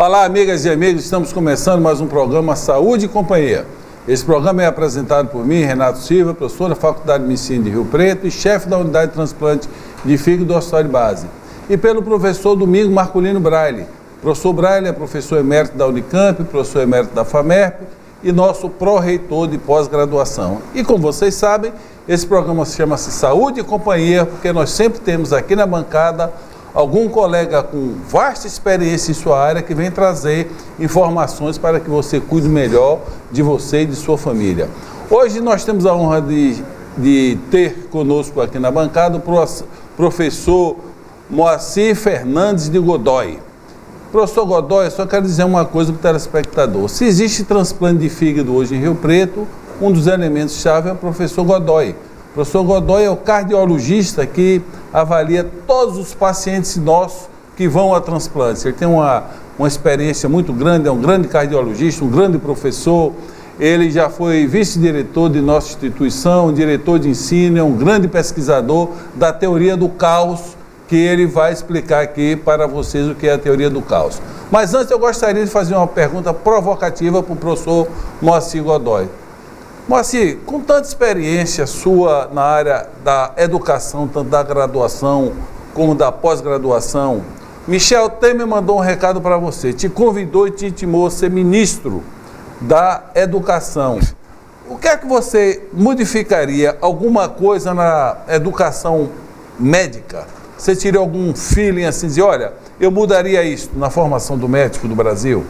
Olá, amigas e amigos, estamos começando mais um programa Saúde e Companhia. Esse programa é apresentado por mim, Renato Silva, professor da Faculdade de Medicina de Rio Preto e chefe da Unidade de Transplante de Fígado do Hospital de Base. E pelo professor Domingo Marculino Braille. O professor Braille é professor emérito da Unicamp, professor emérito da FAMERP e nosso pró-reitor de pós-graduação. E como vocês sabem, esse programa chama-se Saúde e Companhia, porque nós sempre temos aqui na bancada algum colega com vasta experiência em sua área que vem trazer informações para que você cuide melhor de você e de sua família. Hoje nós temos a honra de ter conosco aqui na bancada o professor Moacir Fernandes de Godoy. Professor Godoy, eu só quero dizer uma coisa para o telespectador. Se existe transplante de fígado hoje em Rio Preto, um dos elementos-chave é o professor Godoy. O professor Godoy é o cardiologista que avalia todos os pacientes nossos que vão a transplantes. Ele tem uma experiência muito grande, é um grande cardiologista, um grande professor. Ele já foi vice-diretor de nossa instituição, diretor de ensino, é um grande pesquisador da teoria do caos, que ele vai explicar aqui para vocês o que é a teoria do caos. Mas antes eu gostaria de fazer uma pergunta provocativa para o professor Moacir Godoy. Moacir, com tanta experiência sua na área da educação, tanto da graduação como da pós-graduação, Michel Temer mandou um recado para você, te convidou e te intimou a ser ministro da educação. O que é que você modificaria? Alguma coisa na educação médica? Você tirou algum feeling assim, de olha, eu mudaria isso na formação do médico do Brasil?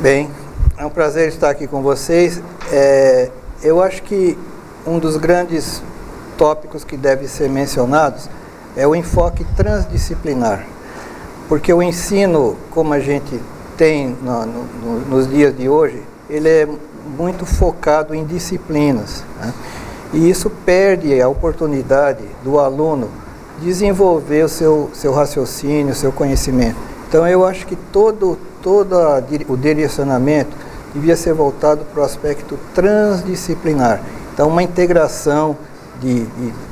Bem, é um prazer estar aqui com vocês. Eu acho que um dos grandes tópicos que deve ser mencionados é o enfoque transdisciplinar, porque o ensino, como a gente tem nos dias de hoje, ele é muito focado em disciplinas, né? E isso perde a oportunidade do aluno desenvolver o seu raciocínio, o seu conhecimento. Então eu acho que todo o direcionamento devia ser voltado para o aspecto transdisciplinar. Então uma integração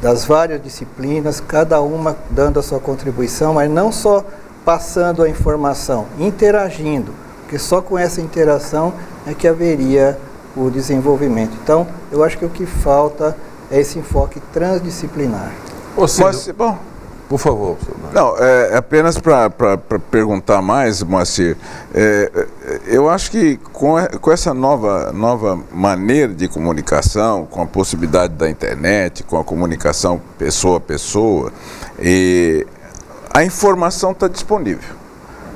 das várias disciplinas, cada uma dando a sua contribuição, mas não só passando a informação, interagindo, porque só com essa interação é que haveria o desenvolvimento. Então, eu acho que o que falta é esse enfoque transdisciplinar. Moacir, bom, por favor. Não, é apenas para perguntar mais, Moacir, eu acho que com essa nova maneira de comunicação, com a possibilidade da internet, com a comunicação pessoa a pessoa, a informação está disponível.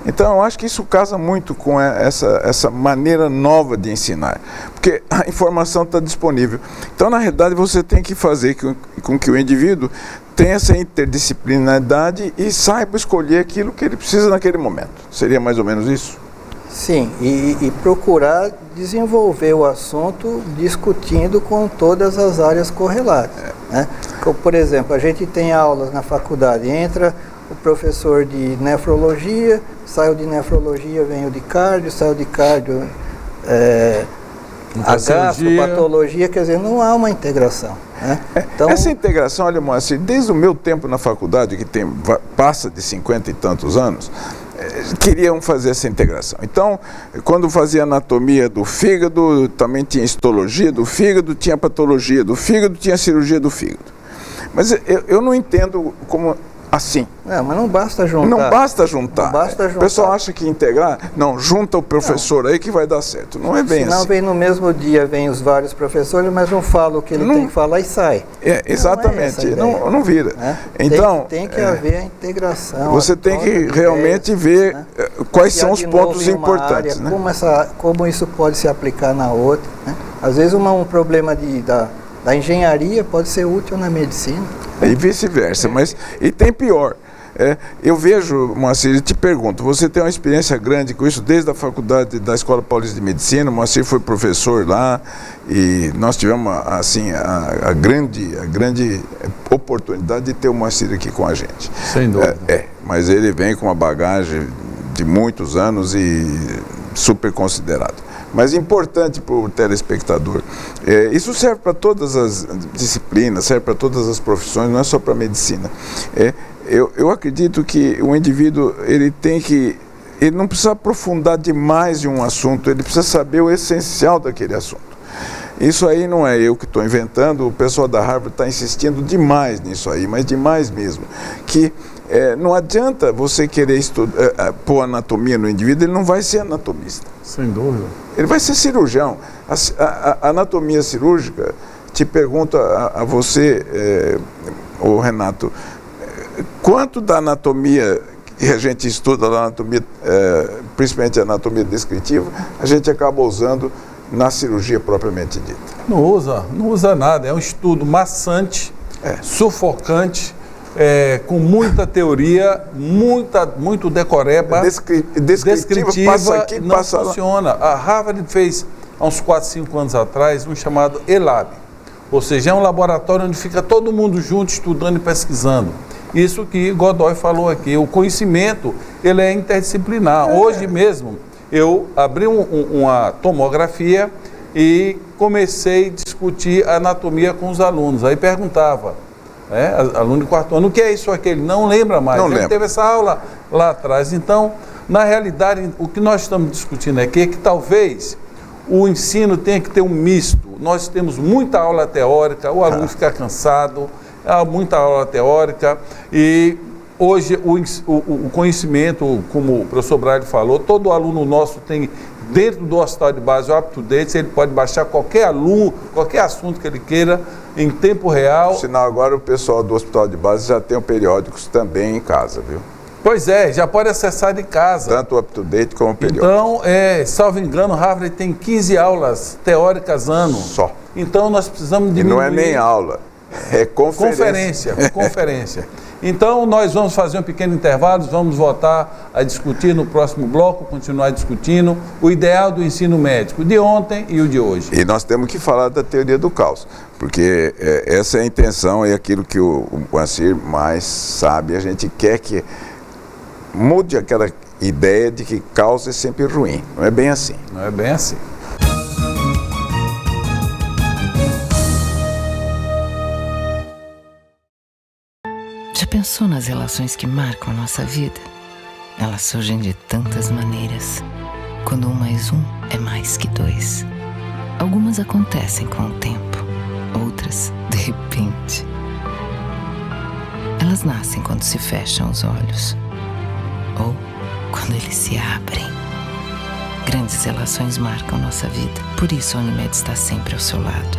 Então, eu acho que isso casa muito com essa maneira nova de ensinar, porque a informação está disponível. Então, na realidade, você tem que fazer com que o indivíduo tenha essa interdisciplinaridade e saiba escolher aquilo que ele precisa naquele momento. Seria mais ou menos isso? Sim, e procurar desenvolver o assunto discutindo com todas as áreas correlatas. Né? Como, por exemplo, a gente tem aulas na faculdade, entra o professor de nefrologia, saiu de nefrologia, vem o de cardio, saiu de cardio, a gastropatologia, quer dizer, não há uma integração. Né? Então, essa integração, olha, Moacir, desde o meu tempo na faculdade, que passa de 50 e tantos anos, queriam fazer essa integração. Então, quando fazia anatomia do fígado, também tinha histologia do fígado, tinha patologia do fígado, tinha cirurgia do fígado. Mas eu não entendo como assim. Não, mas não basta juntar. Não basta juntar. Não basta juntar. O pessoal acha que integrar, não, junta o professor aí que vai dar certo. Não é bem assim. Senão vem no mesmo dia, vem os vários professores, mas não fala o que ele tem que falar e sai. Exatamente, não vira. Né? Então, tem que haver a integração. Você tem que realmente ver, né, quais são os pontos importantes. Área, né? Como isso pode se aplicar na outra. Né? Às vezes um problema da engenharia pode ser útil na medicina. E vice-versa, mas e tem pior. Eu vejo, Moacir, e te pergunto, você tem uma experiência grande com isso desde a faculdade da Escola Paulista de Medicina, o Moacir foi professor lá e nós tivemos assim, a grande oportunidade de ter o Moacir aqui com a gente. Sem dúvida. Mas ele vem com uma bagagem de muitos anos e super considerado. Mas importante para o telespectador, isso serve para todas as disciplinas, serve para todas as profissões, não é só para a medicina. Eu acredito que o indivíduo ele tem que ele não precisa aprofundar demais em um assunto, ele precisa saber o essencial daquele assunto. Isso aí não é eu que estou inventando, o pessoal da Harvard está insistindo demais nisso aí, mas demais mesmo. Que não adianta você querer pôr anatomia no indivíduo, ele não vai ser anatomista. Sem dúvida. Ele vai ser cirurgião. A anatomia cirúrgica, te pergunto a você, o Renato, quanto da anatomia que a gente estuda, da anatomia, principalmente a anatomia descritiva, a gente acaba usando na cirurgia propriamente dita? Não usa nada. É um estudo maçante, sufocante, com muita teoria, muito decoreba, descritiva, passa aqui, não passa funciona. A Harvard fez, há uns 4, 5 anos atrás, um chamado ELAB, ou seja, é um laboratório onde fica todo mundo junto, estudando e pesquisando. Isso que Godoy falou aqui, o conhecimento, ele é interdisciplinar. Hoje mesmo, eu abri uma tomografia e comecei a discutir anatomia com os alunos. Aí perguntava, aluno de 4º ano, o que é isso aqui? Ele não lembra mais. Não lembra. Teve essa aula lá atrás. Então, na realidade, o que nós estamos discutindo aqui é que talvez o ensino tenha que ter um misto. Nós temos muita aula teórica, o aluno fica cansado, há muita aula teórica e hoje o conhecimento, como o professor Braille falou, todo aluno nosso tem dentro do hospital de base o UpToDate, ele pode baixar qualquer assunto que ele queira em tempo real. Por sinal, agora o pessoal do hospital de base já tem periódicos também em casa, viu? Pois é, já pode acessar de casa. Tanto o UpToDate como o periódico. Então, salvo engano, Harvard tem 15 aulas teóricas ano. Só. Então nós precisamos diminuir. E não é nem aula, é conferência. Conferência. Então, nós vamos fazer um pequeno intervalo, vamos voltar a discutir no próximo bloco, continuar discutindo o ideal do ensino médico de ontem e o de hoje. E nós temos que falar da teoria do caos, porque essa é a intenção e aquilo que o Moacir mais sabe. A gente quer que mude aquela ideia de que caos é sempre ruim. Não é bem assim. Não é bem assim. Já pensou nas relações que marcam a nossa vida? Elas surgem de tantas maneiras. Quando 1 mais 1 é mais que 2. Algumas acontecem com o tempo, outras de repente. Elas nascem quando se fecham os olhos, ou quando eles se abrem. Grandes relações marcam nossa vida, por isso a Unimed está sempre ao seu lado.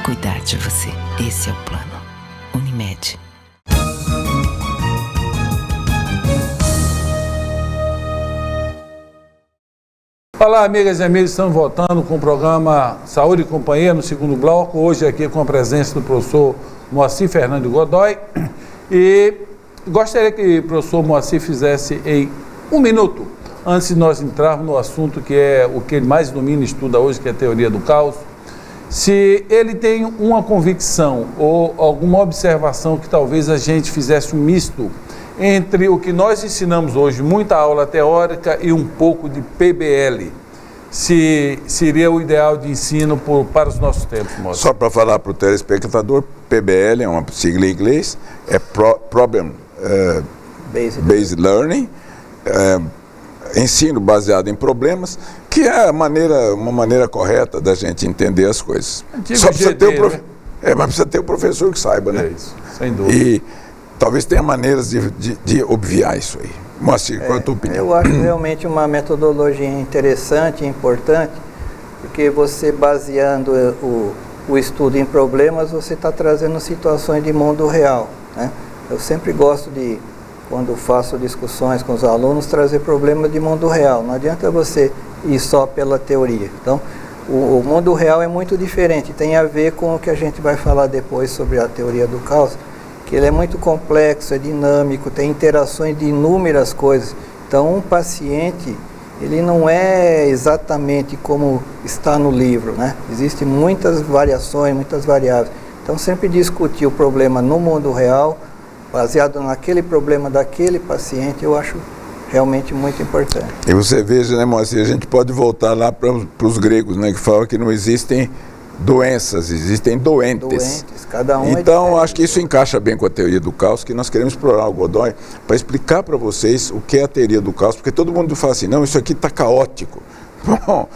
Cuidar de você, esse é o plano. Unimed. Olá, amigas e amigos, estamos voltando com o programa Saúde e Companhia no segundo bloco, hoje aqui com a presença do professor Moacir Fernando Godoy. E gostaria que o professor Moacir fizesse em 1 minuto, antes de nós entrarmos no assunto que é o que ele mais domina e estuda hoje, que é a teoria do caos, se ele tem uma convicção ou alguma observação que talvez a gente fizesse um misto entre o que nós ensinamos hoje, muita aula teórica e um pouco de PBL, se seria o ideal de ensino para os nossos tempos, Moacir? Só para falar para o telespectador, PBL é uma sigla em inglês, é Problem Based Learning, ensino baseado em problemas, que é uma maneira correta da gente entender as coisas. Só precisa ter mas precisa ter o professor que saiba, né? É isso, sem dúvida. E talvez tenha maneiras de obviar isso aí. Moacir, qual é a tua opinião? Eu acho realmente uma metodologia interessante e importante, porque você baseando o estudo em problemas, você está trazendo situações de mundo real, né? Eu sempre gosto de, quando faço discussões com os alunos, trazer problemas de mundo real. Não adianta você ir só pela teoria. Então, o mundo real é muito diferente, tem a ver com o que a gente vai falar depois sobre a teoria do caos, que ele é muito complexo, é dinâmico, tem interações de inúmeras coisas. Então, um paciente, ele não é exatamente como está no livro, né? Existem muitas variações, muitas variáveis. Então, sempre discutir o problema no mundo real, baseado naquele problema daquele paciente, eu acho realmente muito importante. E você veja, né, Moacir, a gente pode voltar lá para os gregos, né, que falam que não existem doenças, existem doentes. Cada um então, acho que isso encaixa bem com a teoria do caos, que nós queremos explorar o Godoy para explicar para vocês o que é a teoria do caos, porque todo mundo fala assim, não, isso aqui está caótico. Bom,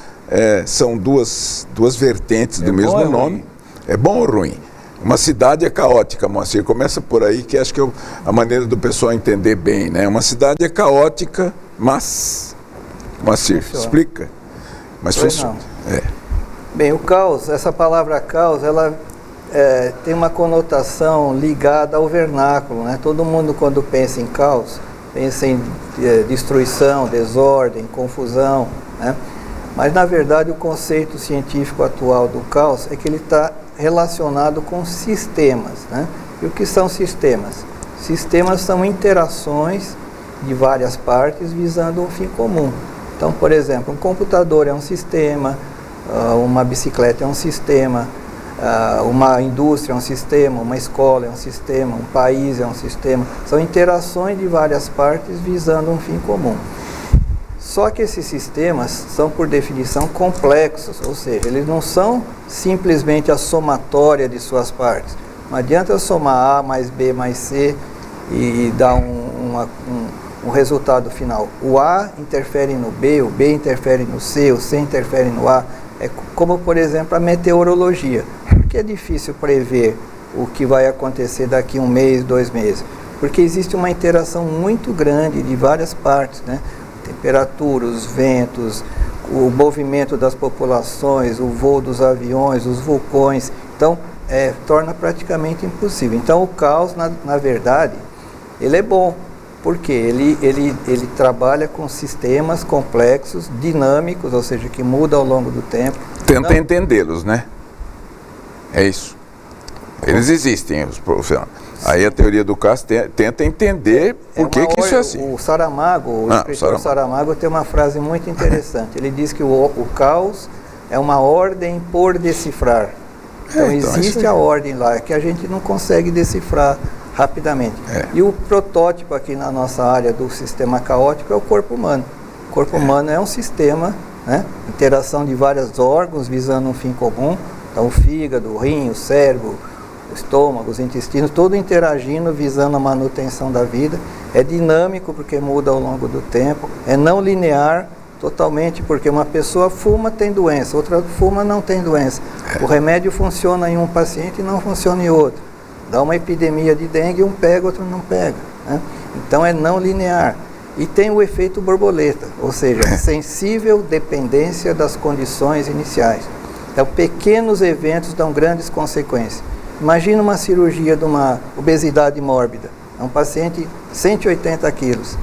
são duas vertentes do mesmo nome. É bom ou ruim? Uma cidade é caótica, Moacir. Começa por aí, que acho que é a maneira do pessoal entender bem, né? Uma cidade é caótica, mas... Moacir, explica. Mas funciona. Bem, o caos, essa palavra caos, ela tem uma conotação ligada ao vernáculo, né? Todo mundo, quando pensa em caos, pensa em destruição, desordem, confusão, né? Mas, na verdade, o conceito científico atual do caos é que ele está relacionado com sistemas, né? E o que são sistemas? Sistemas são interações de várias partes visando um fim comum. Então, por exemplo, um computador é um sistema, uma bicicleta é um sistema, uma indústria é um sistema, uma escola é um sistema, um país é um sistema. São interações de várias partes visando um fim comum. Só que esses sistemas são, por definição, complexos, ou seja, eles não são simplesmente a somatória de suas partes. Não adianta eu somar A mais B mais C e dar um resultado final. O A interfere no B, o B interfere no C, o C interfere no A. É como, por exemplo, a meteorologia. Por que é difícil prever o que vai acontecer daqui a 1 mês, 2 meses? Porque existe uma interação muito grande de várias partes, né? Temperatura, os ventos, o movimento das populações, o voo dos aviões, os vulcões. Então, torna praticamente impossível. Então, o caos, na verdade, ele é bom, porque ele trabalha com sistemas complexos, dinâmicos, ou seja, que mudam ao longo do tempo. Tenta entendê-los, né? É isso. Eles existem, os profissionais. Aí a teoria do caos tenta entender por que isso é assim. O Saramago, o escritor Saramago, tem uma frase muito interessante. Ele diz que o caos é uma ordem por decifrar. Então existe a ordem lá, que a gente não consegue decifrar rapidamente. E o protótipo aqui na nossa área do sistema caótico é o corpo humano. O corpo humano é um sistema, né? Interação de vários órgãos visando um fim comum. Então o fígado, o rim, o cérebro, o estômago, os intestinos, tudo interagindo, visando a manutenção da vida. É dinâmico, porque muda ao longo do tempo. É não linear, totalmente, porque uma pessoa fuma, tem doença, outra fuma, não tem doença. O remédio funciona em um paciente e não funciona em outro. Dá uma epidemia de dengue, um pega, outro não pega, né? Então é não linear. E tem o efeito borboleta, ou seja, sensível dependência das condições iniciais. Então, pequenos eventos dão grandes consequências. Imagina uma cirurgia de uma obesidade mórbida. É um paciente 180 quilos.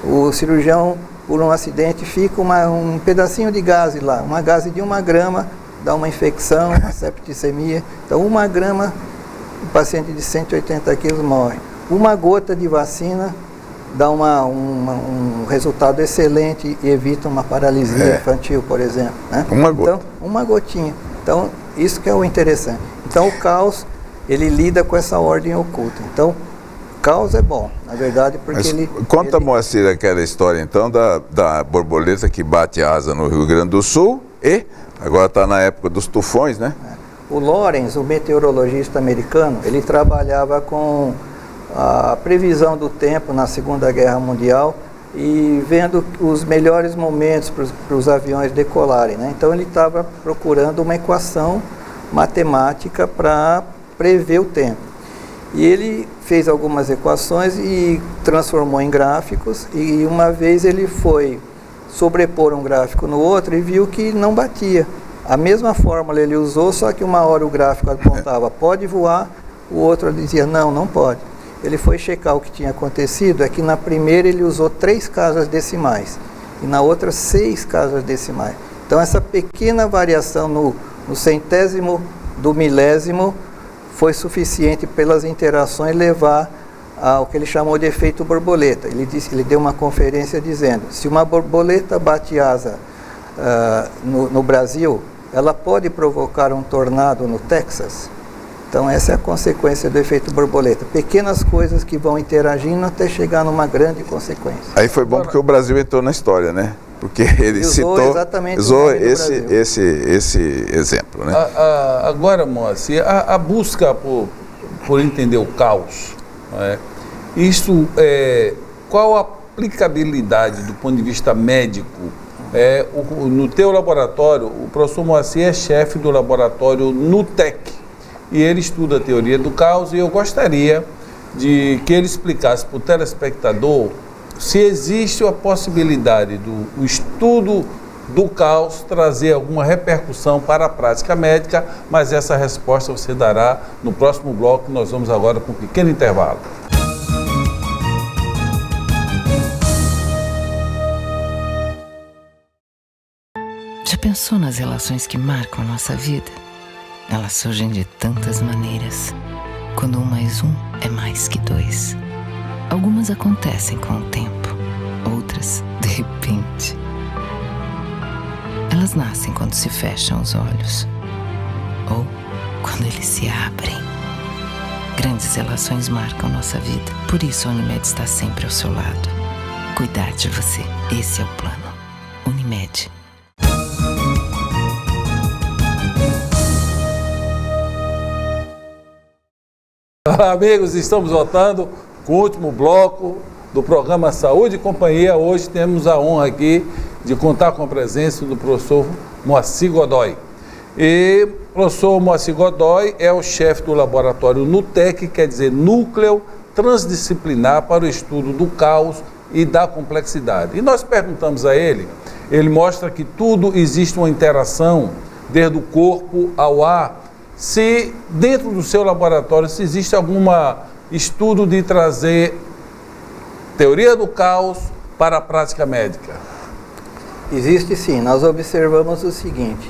O cirurgião, por um acidente, fica um pedacinho de gase lá. Uma gase de 1 grama dá uma infecção, uma septicemia. Então, 1 grama, o paciente de 180 quilos morre. 1 gota de vacina dá um resultado excelente e evita uma paralisia infantil, por exemplo, né? Uma gota. Então, 1 gotinha. Então, isso que é o interessante. Então, o caos, ele lida com essa ordem oculta. Então, caos é bom, na verdade, porque Conta, Moacir, aquela história, então, da borboleta que bate asa no Rio Grande do Sul e agora está na época dos tufões, né? O Lawrence, o meteorologista americano, ele trabalhava com a previsão do tempo na Segunda Guerra Mundial e vendo os melhores momentos para os aviões decolarem, né? Então, ele estava procurando uma equação matemática para prever o tempo. E ele fez algumas equações e transformou em gráficos, e uma vez ele foi sobrepor um gráfico no outro e viu que não batia. A mesma fórmula ele usou, só que uma hora o gráfico apontava pode voar, o outro dizia não pode. Ele foi checar o que tinha acontecido, é que na primeira ele usou 3 casas decimais e na outra 6 casas decimais. Então essa pequena variação no centésimo do milésimo foi suficiente pelas interações levar ao que ele chamou de efeito borboleta. Ele deu uma conferência dizendo, se uma borboleta bate asa no Brasil, ela pode provocar um tornado no Texas? Então essa é a consequência do efeito borboleta. Pequenas coisas que vão interagindo até chegar numa grande consequência. Aí foi bom porque o Brasil entrou na história, né? Porque ele usou esse exemplo, né? Agora, Moacir, a busca por entender o caos. Não é? Qual a aplicabilidade do ponto de vista médico? No teu laboratório, o professor Moacir é chefe do laboratório NUTEC e ele estuda a teoria do caos, e eu gostaria de que ele explicasse para o telespectador se existe a possibilidade do estudo do caos trazer alguma repercussão para a prática médica, mas essa resposta você dará no próximo bloco. Nós vamos agora para um pequeno intervalo. Já pensou nas relações que marcam a nossa vida? Elas surgem de tantas maneiras, quando 1 mais 1 é mais que 2. Algumas acontecem com o tempo, outras de repente. Elas nascem quando se fecham os olhos, ou quando eles se abrem. Grandes relações marcam nossa vida, por isso a Unimed está sempre ao seu lado. Cuidar de você, esse é o plano. Unimed. Olá, amigos, estamos voltando com o último bloco do programa Saúde e Companhia. Hoje temos a honra aqui de contar com a presença do professor Moacir Godoy. E o professor Moacir Godoy é o chefe do laboratório NUTEC, quer dizer Núcleo Transdisciplinar para o Estudo do Caos e da Complexidade. E nós perguntamos a ele mostra que tudo existe uma interação, desde o corpo ao ar. Se dentro do seu laboratório, se existe algum estudo de trazer teoria do caos para a prática médica? Existe sim. Nós observamos o seguinte: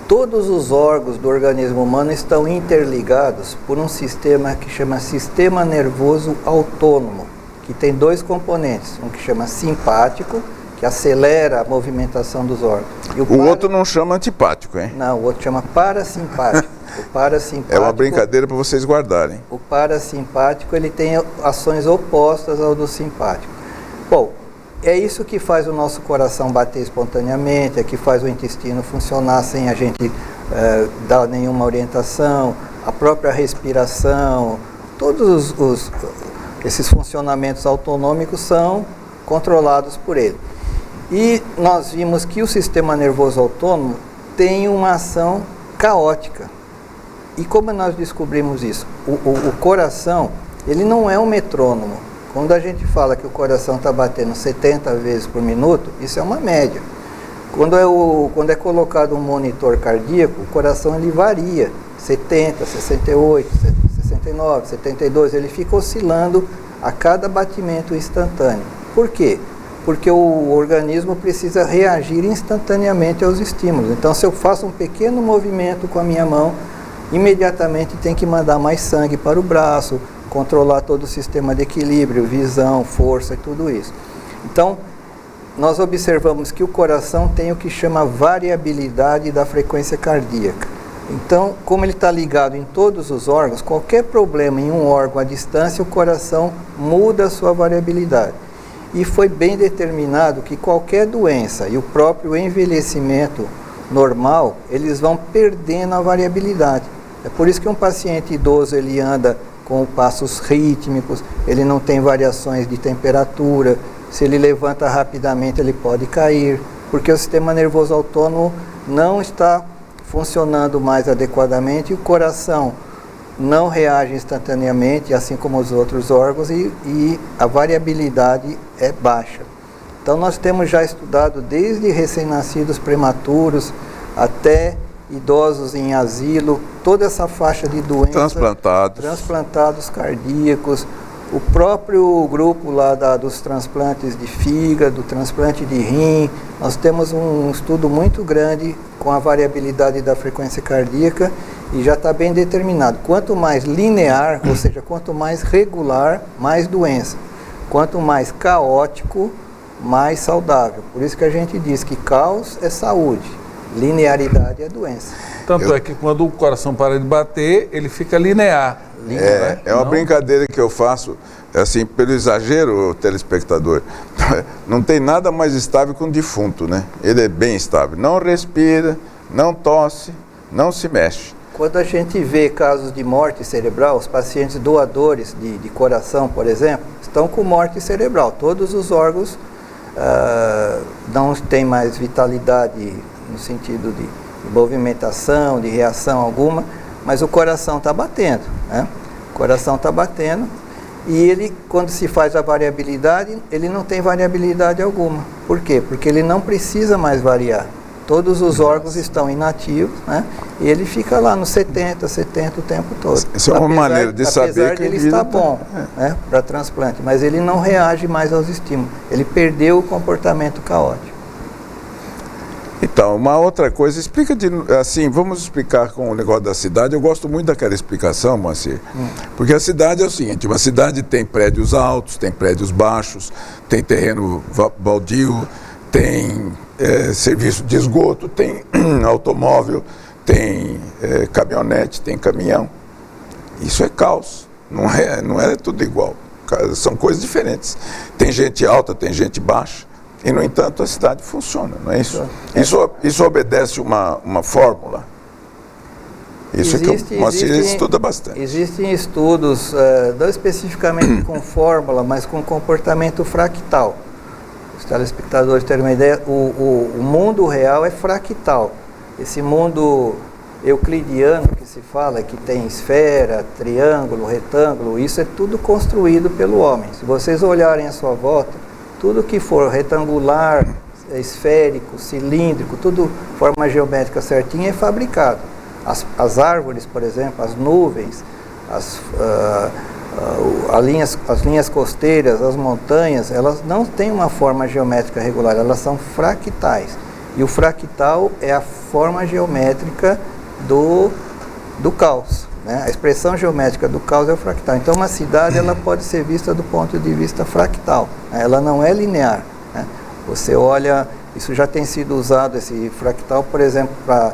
todos os órgãos do organismo humano estão interligados por um sistema que chama sistema nervoso autônomo, que tem 2 componentes, um que chama simpático, que acelera a movimentação dos órgãos. E o outro não chama antipático, hein? Não, o outro chama parasimpático. O parasimpático é uma brincadeira para vocês guardarem. O parasimpático, ele tem ações opostas ao do simpático. Bom, é isso que faz o nosso coração bater espontaneamente, é que faz o intestino funcionar sem a gente dar nenhuma orientação, a própria respiração, todos esses funcionamentos autonômicos são controlados por ele. E nós vimos que o sistema nervoso autônomo tem uma ação caótica. E como nós descobrimos isso? O coração, ele não é um metrônomo. Quando a gente fala que o coração está batendo 70 vezes por minuto, isso é uma média. Quando é colocado um monitor cardíaco, o coração ele varia, 70, 68, 69, 72, ele fica oscilando a cada batimento instantâneo. Por quê? Porque o organismo precisa reagir instantaneamente aos estímulos. Então, se eu faço um pequeno movimento com a minha mão, imediatamente tem que mandar mais sangue para o braço, controlar todo o sistema de equilíbrio, visão, força e tudo isso. Então, nós observamos que o coração tem o que chama variabilidade da frequência cardíaca. Então, como ele está ligado em todos os órgãos, qualquer problema em um órgão à distância, o coração muda a sua variabilidade. E foi bem determinado que qualquer doença e o próprio envelhecimento normal, eles vão perdendo a variabilidade. É por isso que um paciente idoso, ele anda com passos rítmicos, ele não tem variações de temperatura, se ele levanta rapidamente ele pode cair, porque o sistema nervoso autônomo não está funcionando mais adequadamente e o coração não reage instantaneamente, assim como os outros órgãos, e a variabilidade é baixa. Então nós temos já estudado desde recém-nascidos prematuros até idosos em asilo, toda essa faixa de doenças, transplantados cardíacos, o próprio grupo lá dos transplantes de fígado, transplante de rim. Nós temos um estudo muito grande com a variabilidade da frequência cardíaca e já está bem determinado. Quanto mais linear, ou seja, quanto mais regular, mais doença. Quanto mais caótico, mais saudável. Por isso que a gente diz que caos é saúde, linearidade é doença. Tanto é que quando o coração para de bater, ele fica linear. É uma brincadeira que eu faço, assim, pelo exagero, telespectador. Não tem nada mais estável que um defunto, né? Ele é bem estável. Não respira, não tosse, não se mexe. Quando a gente vê casos de morte cerebral, os pacientes doadores de coração, por exemplo, estão com morte cerebral. Todos os órgãos não têm mais vitalidade no sentido de movimentação, de reação alguma, mas o coração está batendo, né? O coração está batendo e ele, quando se faz a variabilidade, ele não tem variabilidade alguma. Por quê? Porque ele não precisa mais variar. Todos os órgãos estão inativos, né? E ele fica lá no 70 o tempo todo. Isso é uma maneira de saber que ele está bom, né, para transplante, mas ele não reage mais aos estímulos. Ele perdeu o comportamento caótico. Então, uma outra coisa, explica assim, vamos explicar com o negócio da cidade. Eu gosto muito daquela explicação, Moacir, porque a cidade é o seguinte: uma cidade tem prédios altos, tem prédios baixos, tem terreno baldio, tem serviço de esgoto, tem automóvel, tem caminhonete, tem caminhão. Isso é caos, não é tudo igual, são coisas diferentes. Tem gente alta, tem gente baixa, e no entanto a cidade funciona, não é isso? Isso obedece uma fórmula. Isso é que o Moacir estuda bastante. Existem estudos, não especificamente com fórmula, mas com comportamento fractal. Os telespectadores terem uma ideia, o mundo real é fractal. Esse mundo euclidiano que se fala, que tem esfera, triângulo, retângulo, isso é tudo construído pelo homem. Se vocês olharem à sua volta, tudo que for retangular, esférico, cilíndrico, tudo forma geométrica certinha é fabricado. As árvores, por exemplo, as nuvens, as linhas costeiras, as montanhas, elas não têm uma forma geométrica regular, elas são fractais. E o fractal é a forma geométrica do caos, né? A expressão geométrica do caos é o fractal. Então, uma cidade ela pode ser vista do ponto de vista fractal, né? Ela não é linear, né? Você olha, isso já tem sido usado, esse fractal, por exemplo, para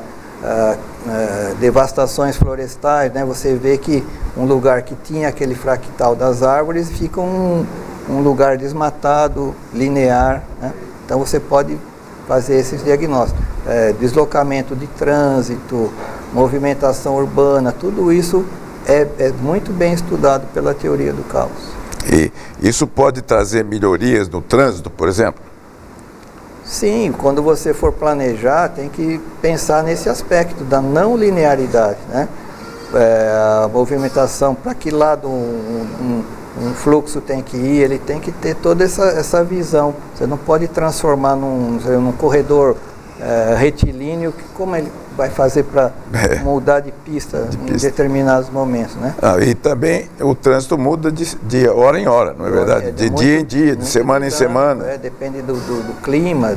devastações florestais, né? Você vê que um lugar que tinha aquele fractal das árvores fica um lugar desmatado, linear, né? Então você pode fazer esses diagnósticos. Deslocamento de trânsito, movimentação urbana, tudo isso é muito bem estudado pela teoria do caos. E isso pode trazer melhorias no trânsito, por exemplo? Sim, quando você for planejar, tem que pensar nesse aspecto da não linearidade, né? A movimentação, para que lado um fluxo tem que ir, ele tem que ter toda essa visão. Você não pode transformar num corredor retilíneo, como ele vai fazer para mudar de pista em determinados momentos, né? E também o trânsito muda de hora em hora, não é verdade? De dia em dia, de semana em semana. Depende do clima,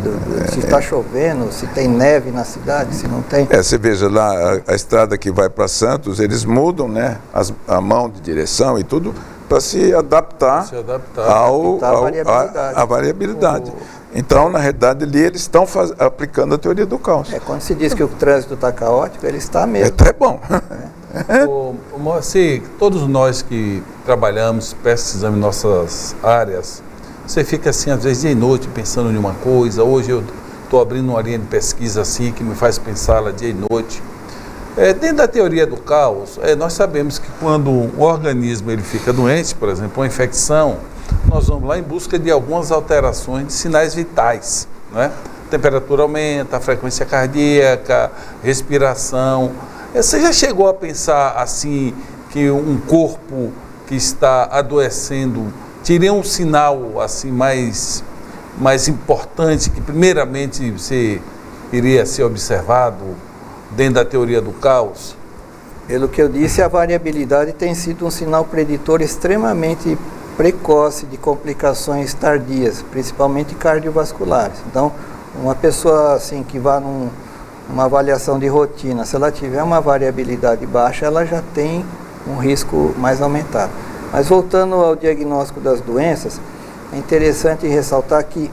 se está chovendo, se tem neve na cidade, se não tem. Você veja lá, a estrada que vai para Santos, eles mudam, né, a mão de direção e tudo para se adaptar à variabilidade. Então, na realidade, ali eles estão aplicando a teoria do caos. Quando se diz que o trânsito está caótico, ele está mesmo. É bom. Moacir, todos nós que trabalhamos, pesquisamos em nossas áreas, você fica assim, às vezes, dia e noite, pensando em uma coisa. Hoje eu estou abrindo uma linha de pesquisa assim, que me faz pensar lá dia e noite. Dentro da teoria do caos, nós sabemos que quando o organismo ele fica doente, por exemplo, uma infecção, nós vamos lá em busca de algumas alterações de sinais vitais, né? A temperatura aumenta, a frequência cardíaca, respiração. Você já chegou a pensar assim que um corpo que está adoecendo teria um sinal assim mais importante que primeiramente você iria ser observado dentro da teoria do caos? Pelo que eu disse, a variabilidade tem sido um sinal preditor extremamente precoce de complicações tardias, principalmente cardiovasculares. Então, uma pessoa assim que vá numa avaliação de rotina, se ela tiver uma variabilidade baixa, ela já tem um risco mais aumentado. Mas voltando ao diagnóstico das doenças, é interessante ressaltar que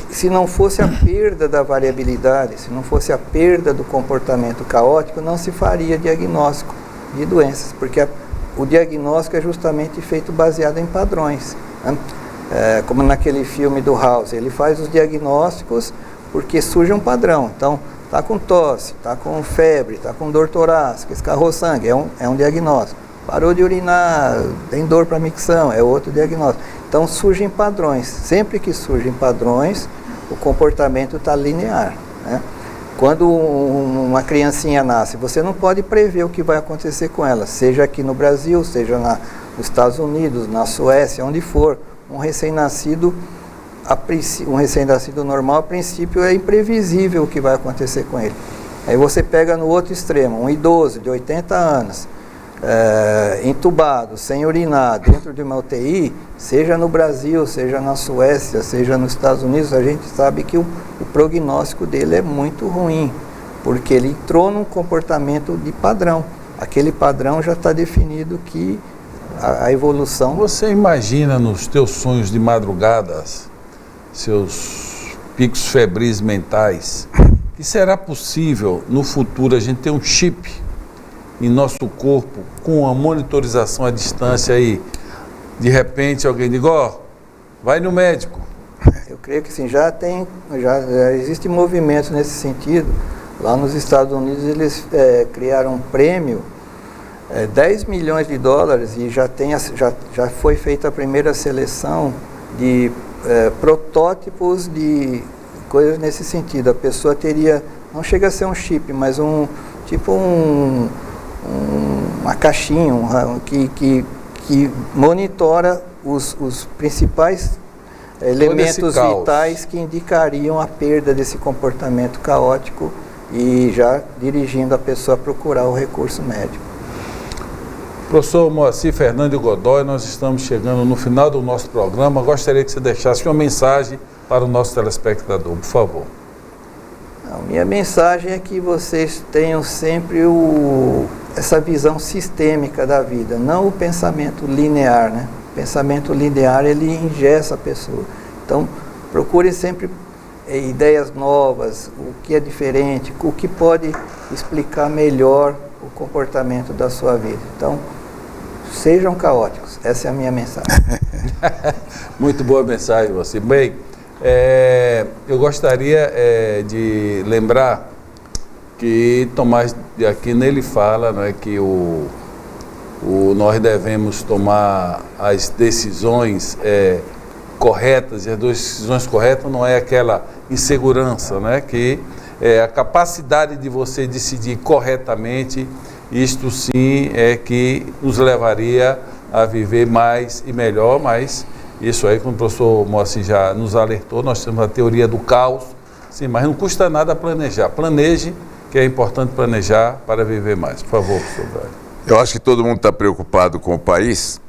se não fosse a perda da variabilidade, se não fosse a perda do comportamento caótico, não se faria diagnóstico de doenças, porque o diagnóstico é justamente feito baseado em padrões, né? Como naquele filme do House, ele faz os diagnósticos porque surge um padrão. Então, Está com tosse, está com febre, está com dor torácica, escarrou sangue, é um diagnóstico. Parou de urinar, tem dor para micção, é outro diagnóstico. Então surgem padrões. Sempre que surgem padrões, o comportamento está linear, né? Quando uma criancinha nasce, você não pode prever o que vai acontecer com ela, seja aqui no Brasil, seja nos Estados Unidos, na Suécia, onde for. Um recém-nascido normal, a princípio, é imprevisível o que vai acontecer com ele. Aí você pega no outro extremo, um idoso de 80 anos, entubado, sem urinar, dentro de uma UTI, seja no Brasil, seja na Suécia, seja nos Estados Unidos, a gente sabe que o prognóstico dele é muito ruim, porque ele entrou num comportamento de padrão. Aquele padrão já está definido que a evolução... Você imagina nos teus sonhos de madrugadas, seus picos febris mentais, que será possível no futuro a gente ter um chip em nosso corpo com uma monitorização à distância e de repente alguém diga, vai no médico? Eu creio que sim, já existem movimentos nesse sentido. Lá nos Estados Unidos eles criaram um prêmio, 10 milhões de dólares, e já foi feita a primeira seleção de protótipos de coisas nesse sentido. A pessoa teria, não chega a ser um chip, mas uma caixinha que monitora os principais elementos vitais que indicariam a perda desse comportamento caótico e já dirigindo a pessoa a procurar o recurso médico. Professor Moacir Fernando Godoy, nós estamos chegando no final do nosso programa. Gostaria que você deixasse uma mensagem para o nosso telespectador, por favor. A minha mensagem é que vocês tenham sempre essa visão sistêmica da vida, não o pensamento linear, né? O pensamento linear, ele engessa a pessoa. Então, procure sempre ideias novas, o que é diferente, o que pode explicar melhor o comportamento da sua vida. Então, sejam caóticos. Essa é a minha mensagem. Muito boa mensagem, você. Bem, eu gostaria de lembrar que Tomás de Aquino, ele fala, né, que nós devemos tomar as decisões corretas, e as decisões corretas não é aquela insegurança, né, que a capacidade de você decidir corretamente, isto sim é que nos levaria a viver mais e melhor, mas isso aí, como o professor Moacir já nos alertou, nós temos a teoria do caos, sim, mas não custa nada planejar. Planeje, que é importante planejar para viver mais. Por favor, professor Braga. Eu acho que todo mundo está preocupado com o país,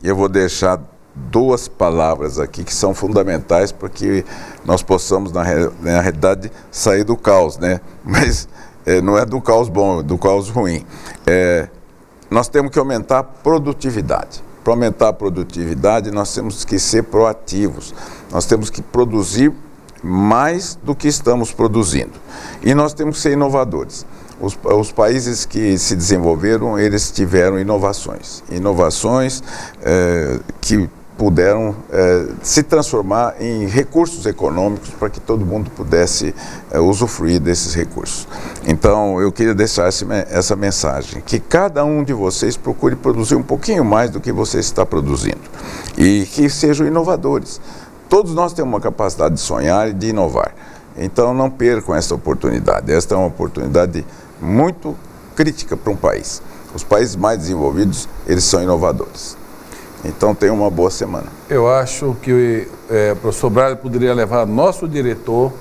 e eu vou deixar 2 palavras aqui que são fundamentais para que nós possamos, na realidade, sair do caos, né? Mas não é do caos bom, é do caos ruim. Nós temos que aumentar a produtividade. Para aumentar a produtividade, nós temos que ser proativos. Nós temos que produzir mais do que estamos produzindo. E nós temos que ser inovadores. Os países que se desenvolveram, eles tiveram inovações. Inovações que puderam se transformar em recursos econômicos para que todo mundo pudesse usufruir desses recursos. Então, eu queria deixar essa mensagem, que cada um de vocês procure produzir um pouquinho mais do que você está produzindo e que sejam inovadores. Todos nós temos uma capacidade de sonhar e de inovar. Então, não percam essa oportunidade. Esta é uma oportunidade muito crítica para um país. Os países mais desenvolvidos, eles são inovadores. Então, tenha uma boa semana. Eu acho que o professor Braga poderia levar nosso diretor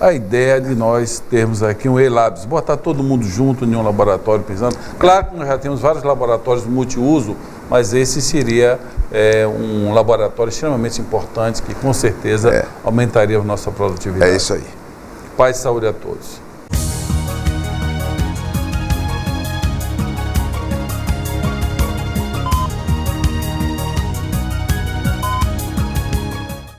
a ideia de nós termos aqui um E-Labs, botar todo mundo junto em um laboratório pensando. Claro que nós já temos vários laboratórios multiuso, mas esse seria um laboratório extremamente importante que com certeza aumentaria a nossa produtividade. É isso aí. Paz e saúde a todos.